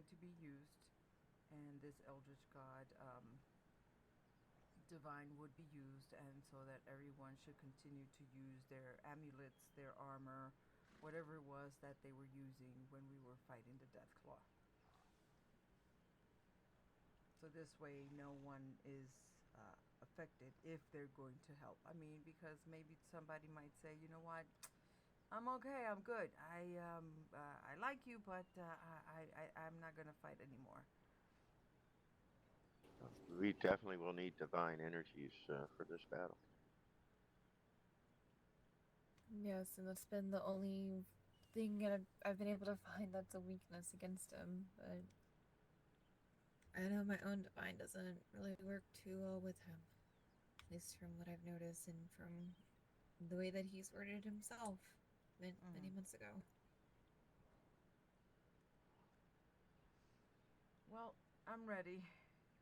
to be used, and this Eldritch God divine would be used, and so that everyone should continue to use their amulets, their armor, whatever it was that they were using when we were fighting the Deathclaw. So this way, no one is affected if they're going to help. I mean, because maybe somebody might say, you know what, I'm okay, I'm good. I like you, but I'm not gonna fight anymore. We definitely will need divine energies for this battle. Yes, and that's been the only thing that I've been able to find that's a weakness against him. But I know my own divine doesn't really work too well with him, at least from what I've noticed and from the way that he's worded himself many Mm. months ago. Well, I'm ready.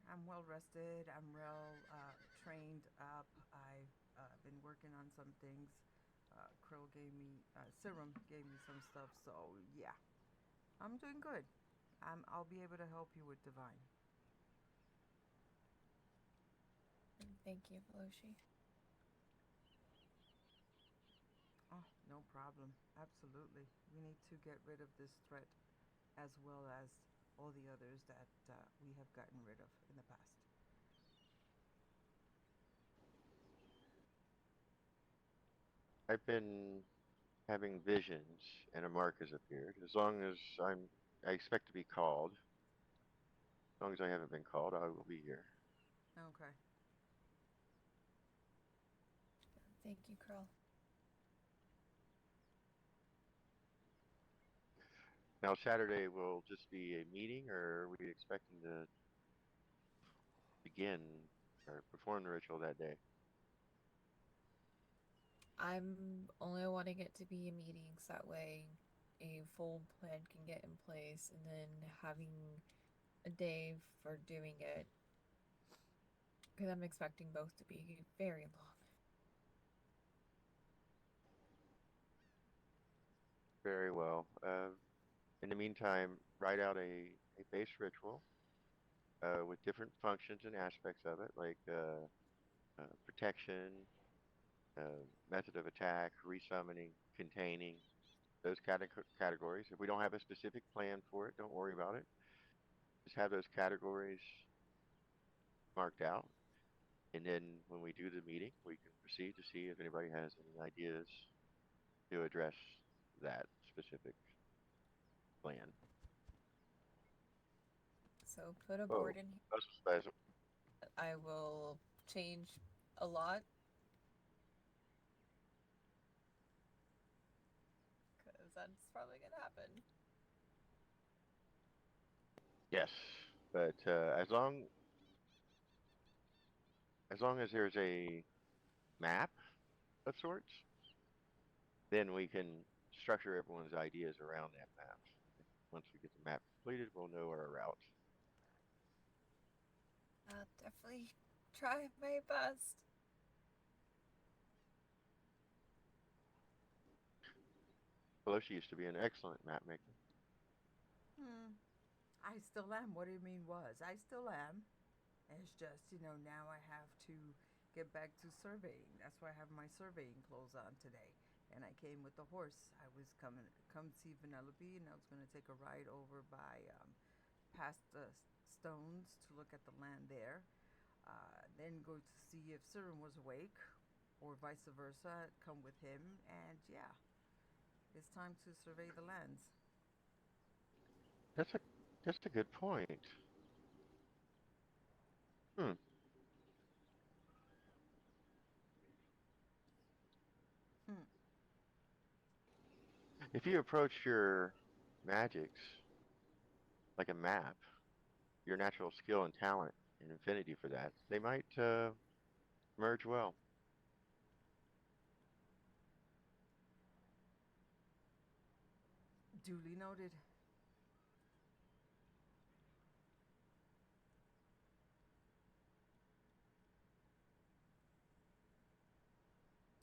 I'm well rested. I'm well trained up. I've been working on some things. Krill gave me, Serum gave me some stuff. So, yeah, I'm doing good. I'll be able to help you with Divine. And thank you, Veloshi. Oh, no problem. Absolutely. We need to get rid of this threat as well as all the others that we have gotten rid of in the past. I've been having visions, and a mark has appeared. As long as I expect to be called. As long as I haven't been called, I will be here. Okay. Thank you, Curl. Now, Saturday will just be a meeting, or are we expecting to begin or perform the ritual that day? I'm only wanting it to be a meeting so that way a full plan can get in place and then having a day for doing it because I'm expecting both to be very long. Very well. In the meantime, write out a base ritual with different functions and aspects of it, like protection, method of attack, resummoning, containing, those categories. If we don't have a specific plan for it, don't worry about it. Just have those categories marked out. And then when we do the meeting, we can proceed to see if anybody has any ideas to address that specific plan. So put a Oh, board in here. that's special. I will change a lot because that's probably going to happen. Yes, but as long as there's a map of sorts, then we can structure everyone's ideas around that map. Once we get the map completed, we'll know our route. I'll definitely try my best. Veloshi used to be an excellent map maker. Hmm. I still am. What do you mean was? I still am. It's just, now I have to get back to surveying. That's why I have my surveying clothes on today. And I came with the horse. I was coming come see Venelope, and I was going to take a ride over by past the stones to look at the land there. Then go to see if Siren was awake, or vice versa. Come with him, and yeah, it's time to survey the lands. That's a that's a good point. Hmm. Hmm. If you approach your magics like a map, your natural skill and talent and affinity for that, they might merge well. Duly noted.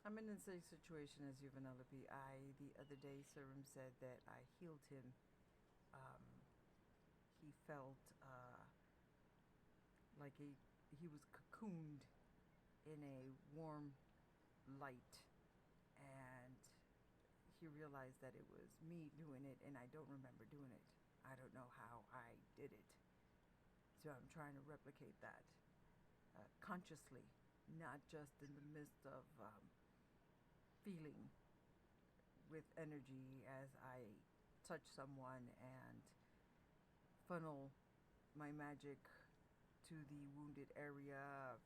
I'm in the same situation as you, Vanellope. The other day, Serum said that I healed him. Um, he felt like he was cocooned in a warm light, and he realized that it was me doing it, and I don't remember doing it. I don't know how I did it. So I'm trying to replicate that consciously, not just in the midst of feeling with energy as I touch someone and funnel my magic to the wounded area,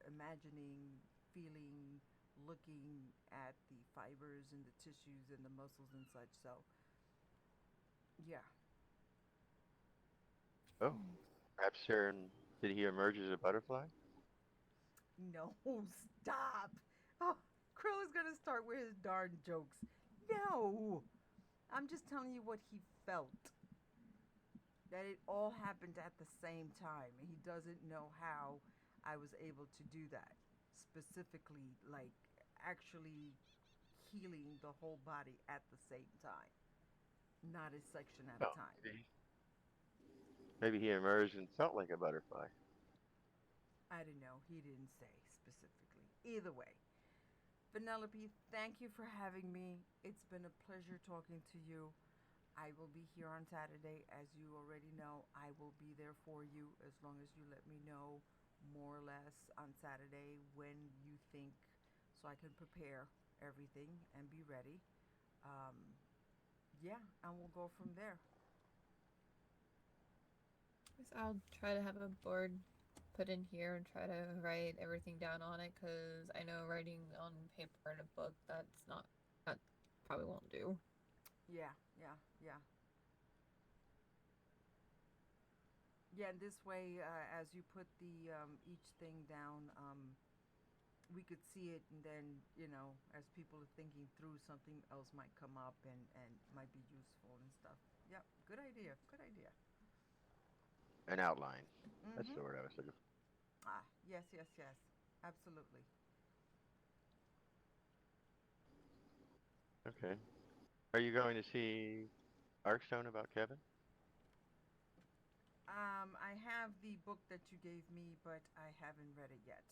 imagining, feeling, looking at the fibers and the tissues and the muscles and such. So, yeah. Oh, perhaps Sharon, did he emerge as a butterfly? No, stop. Oh, Krill is going to start with his darn jokes. No. I'm just telling you what he felt. That it all happened at the same time. And he doesn't know how I was able to do that. Specifically, like actually healing the whole body at the same time, not a section at No. a time. Maybe he emerged and felt like a butterfly. I don't know. He didn't say specifically. Either way, Penelope, thank you for having me. It's been a pleasure talking to you. I will be here on Saturday. As you already know, I will be there for you as long as you let me know more or less on Saturday when you think, so I can prepare everything and be ready. Um, yeah, and we'll go from there. Guess I'll try to have a board put in here and try to write everything down on it, because I know writing on paper in a book, that probably won't do. Yeah, yeah, yeah. Yeah, and this way, as you put the each thing down, we could see it, and then as people are thinking through, something else might come up and might be useful and stuff. Yep, good idea. Good idea. An outline. That's Mm-hmm. the word I was looking Ah, yes, yes, yes. Absolutely. for. Okay. Are you going to see Arcstone about Kevin? I have the book that you gave me, but I haven't read it yet.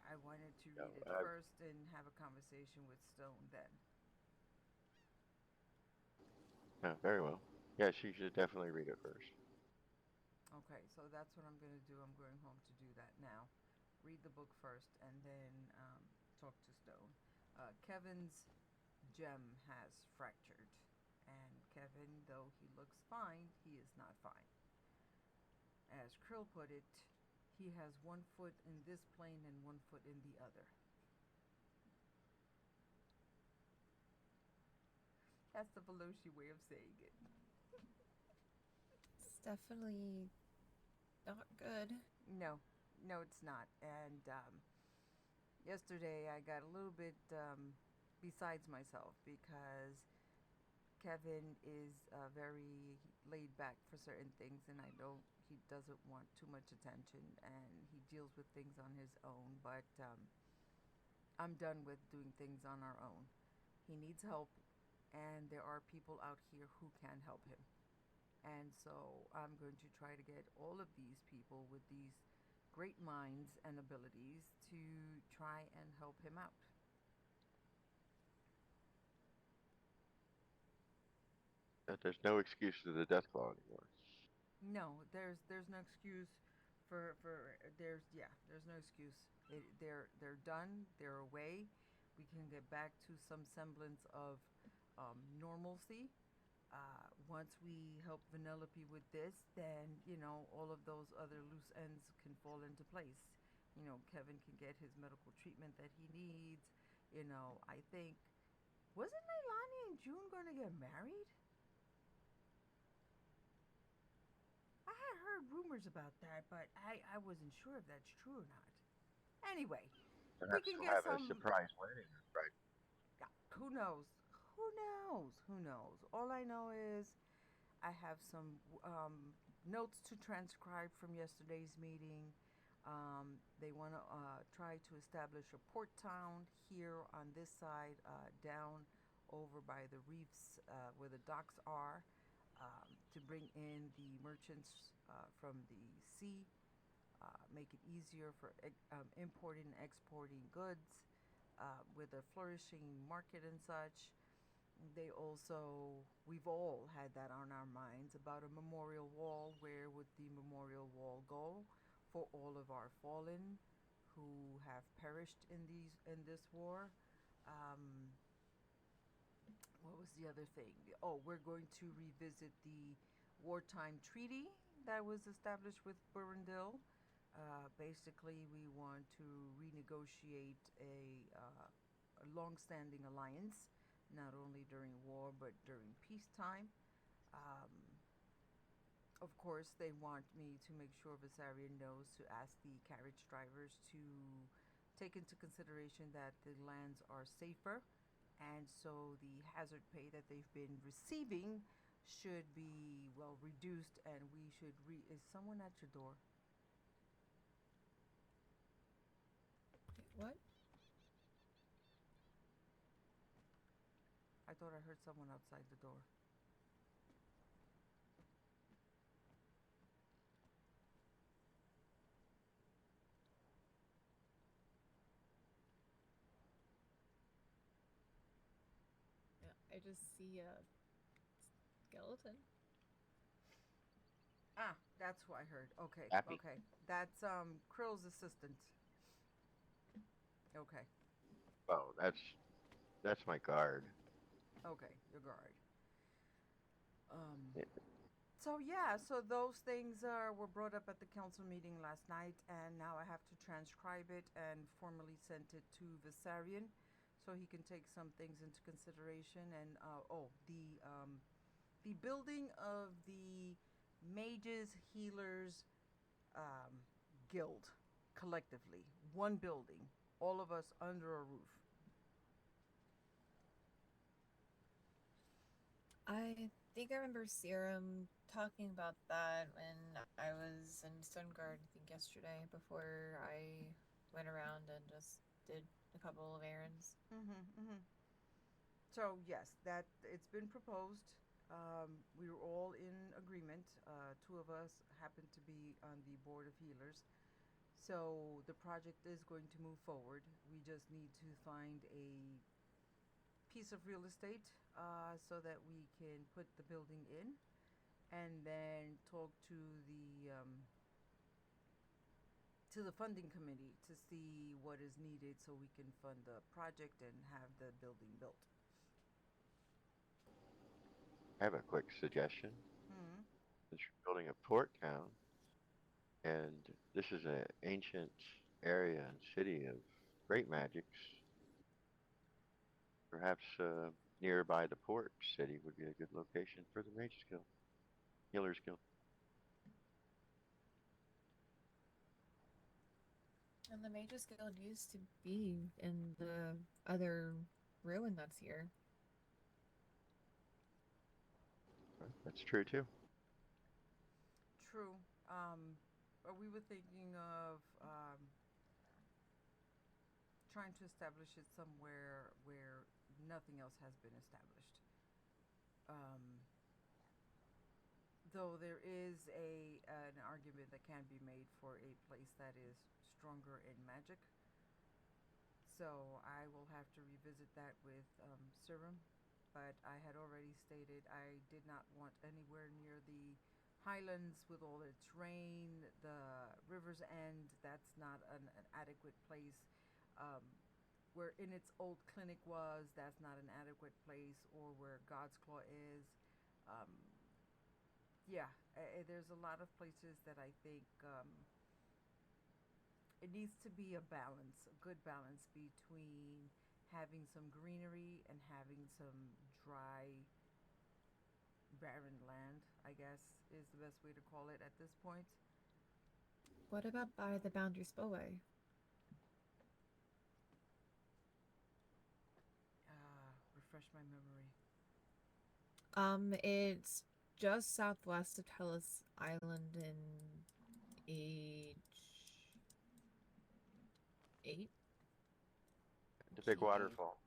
I wanted to No. read it first and have a conversation with Stone then. Oh, very well. Yes, you should definitely read it first. Okay, so that's what I'm going to do. I'm going home to do that now. Read the book first and then talk to Stone. Kevin's gem has fractured. And Kevin, though he looks fine, he is not fine. As Krill put it, he has one foot in this plane and one foot in the other. That's the Veloshi way of saying it. It's definitely not good. No, no, it's not. And yesterday I got a little bit besides myself because Kevin is very laid back for certain things, and he doesn't want too much attention, and he deals with things on his own. But I'm done with doing things on our own. He needs help, and there are people out here who can help him. And so I'm going to try to get all of these people with these great minds and abilities to try and help him out. That there's no excuse to the death claw anymore. No, there's no excuse for there's no excuse. They're done. They're away. We can get back to some semblance of normalcy. Once we help Venelope with this, then all of those other loose ends can fall into place. Kevin can get his medical treatment that he needs. I think, wasn't Leilani and June going to get married? I had heard rumors about that, but I wasn't sure if that's true or not. Anyway, we Perhaps can we'll get have a some. surprise wedding, right? Yeah, who knows? Who knows? Who knows? All I know is I have some notes to transcribe from yesterday's meeting. They want to try to establish a port town here on this side, down over by the reefs where the docks are. to bring in the merchants from the sea, make it easier for importing and exporting goods with a flourishing market and such. They also, we've all had that on our minds about a memorial wall. Where would the memorial wall go for all of our fallen who have perished in this war? Um, what was the other thing? Oh, we're going to revisit the wartime treaty that was established with Burundil. Basically, we want to renegotiate a long-standing alliance, not only during war but during peacetime. Um, of course, they want me to make sure Visarion knows to ask the carriage drivers to take into consideration that the lands are safer, and so the hazard pay that they've been receiving should be well reduced, and we should is someone at your door? Wait, what? I thought I heard someone outside the door. Yeah, I just see a skeleton. Ah, that's who I heard. Okay, Happy. okay. That's Krill's assistant. Okay, Oh, that's my guard. okay, your guard. Yeah. So yeah, so those things were brought up at the council meeting last night, and now I have to transcribe it and formally send it to Visarion, so he can take some things into consideration. And the building of the mages healers um, guild collectively, one building, all of us under a roof. I think I remember Serum talking about that when I was in Stone-Guard, I think yesterday, before I went around and just did a couple of errands. So yes, that it's been proposed. We were all in agreement. Two of us happen to be on the board of healers, so the project is going to move forward. We just need to find a piece of real estate so that we can put the building in, and then talk to the funding committee to see what is needed so we can fund the project and have the building built. I have a quick suggestion. Hmm. Since you're building a port town, and this is an ancient area and city of great magics, perhaps nearby the port city would be a good location for the Mages Guild, Healers Guild. And the Mages Guild used to be in the other ruin that's here. That's true too. True. But we were thinking of trying to establish it somewhere where nothing else has been established. Though there is an argument that can be made for a place that is stronger in magic. So I will have to revisit that with Serum. But I had already stated I did not want anywhere near the highlands with all its rain, the river's end. That's not an adequate place. Um, where In its old clinic was, that's not an adequate place, or where God's Claw is. Um, yeah, there's a lot of places that I think it needs to be a balance, a good balance between having some greenery and having some dry, barren land, I guess is the best way to call it at this point. What about by the Boundary Spillway? Refresh my memory. It's just southwest of Telus Island in Age 8. The big Key 8. waterfall.